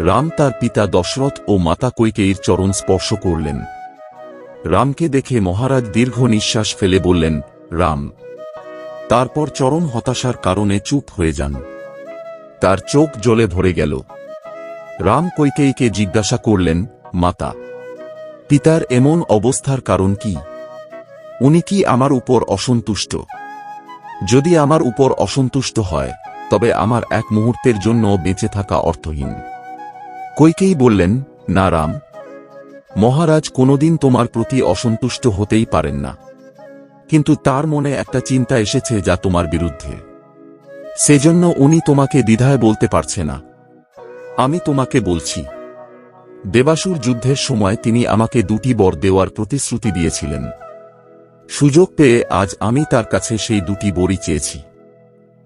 রাম তার পিতা দশরথ ও মাতা কৈকেয়ীর চরণ স্পর্শ করলেন। রামকে দেখে মহারাজ দীর্ঘ নিঃশ্বাস ফেলে বললেন, রাম। তারপর চরম হতাশার কারণে চুপ হয়ে যান। তার চোখ জলে ভরে গেল। রাম কৈকেয়ীকে জিজ্ঞাসা করলেন, মাতা, পিতার এমন অবস্থার কারণ কি? উনি কি আমার উপর অসন্তুষ্ট? যদি আমার উপর অসন্তুষ্ট হয়, তবে আমার এক মুহূর্তের জন্য বেঁচে থাকা অর্থহীন। কৈকেয়ী বললেন, না রাম, মহারাজ কোনোদিন তোমার প্রতি অসন্তুষ্ট হতেই পারেন না। কিন্তু তার মনে একটা চিন্তা এসেছে যা তোমার বিরুদ্ধে। সেজন্য উনি তোমাকে দ্বিধায় বলতে পারছে না। আমি তোমাকে বলছি, দেবাসুর যুদ্ধের সময় তিনি আমাকে 2টি বর দেওয়ার প্রতিশ্রুতি দিয়েছিলেন। সুযোগ পেয়ে আজ আমি তার কাছে সেই 2টি বরই চেয়েছি।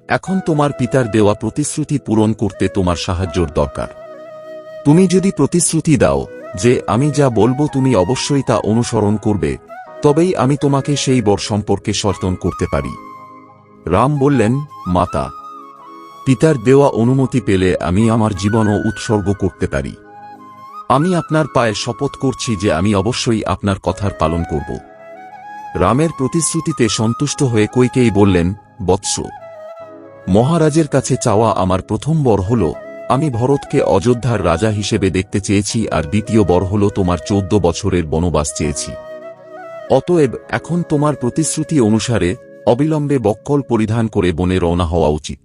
এখন তোমার পিতার দেওয়া প্রতিশ্রুতি পূরণ করতে তোমার সাহায্যর দরকার। তুমি যদি প্রতিশ্রুতি দাও যে আমি যা বলবো তুমি অবশ্যই তা অনুসরণ করবে, তবেই আমি তোমাকে সেই বর সম্পর্কে সচেতন করতে পারি। রাম বললেন, মাতা, পিতার দেওয়া অনুমতি পেলে আমি আমার জীবনও উৎসর্গ করতে পারি। আমি আপনার পায়ে শপথ করছি যে আমি অবশ্যই আপনার কথার পালন করব। রামের প্রতিশ্রুতিতে সন্তুষ্ট হয়ে কৈকেয়ী বললেন, বৎস, মহারাজের কাছে চাওয়া আমার প্রথম বর হল আমি ভরতকে অযোধ্যার রাজা হিসেবে দেখতে চেয়েছি, আর দ্বিতীয় বর হল তোমার 14 বছরের বনবাস চেয়েছি। অতএব এখন তোমার প্রতিশ্রুতি অনুসারে অবিলম্বে বক্কল পরিধান করে বনে রওনা হওয়া উচিত।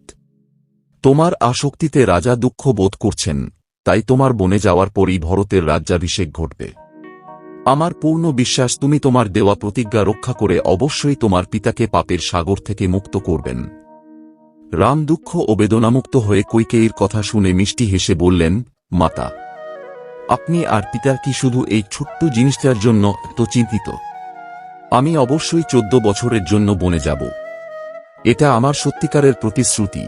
তোমার আসক্তিতে রাজা দুঃখ বোধ করছেন, তাই তোমার বনে যাওয়ার পরই ভরতের রাজ্যাভিষেক ঘটবে। আমার পূর্ণ বিশ্বাস তুমি তোমার দেওয়া প্রতিজ্ঞা রক্ষা করে অবশ্যই তোমার পিতাকে পাপের সাগর থেকে মুক্ত করবেন। রাম দুঃখ ও বেদনামুক্ত হয়ে কৈকেয়ীর কথা শুনে মিষ্টি হেসে বললেন, মাতা, আপনি আর পিতা কি শুধু এই ছোট্ট জিনিসটার জন্য এত চিন্তিত? আমি অবশ্যই 14 বছরের জন্য বনে যাব। এটা আমার সত্যিকারের প্রতিশ্রুতি।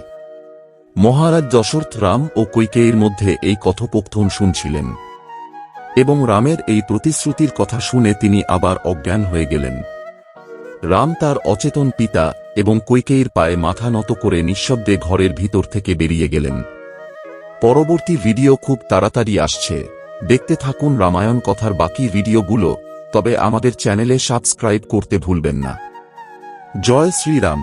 মহারাজ দশরথ রাম ও কৈকেয়ীর মধ্যে এই কথোপকথন শুনছিলেন, এবং রামের এই প্রতিশ্রুতির কথা শুনে তিনি আবার অজ্ঞান হয়ে গেলেন। রাম তার অচেতন পিতা এবং কৈকেয়ীর পায়ে মাথা নত করে নিঃশব্দে ঘরের ভিতর থেকে বেরিয়ে গেলেন। পরবর্তী ভিডিও খুব তাড়াতাড়ি আসছে, দেখতে থাকুন রামায়ণ কথার বাকি ভিডিওগুলো। তবে আমাদের চ্যানেলে সাবস্ক্রাইব করতে ভুলবেন না। জয় শ্রীরাম।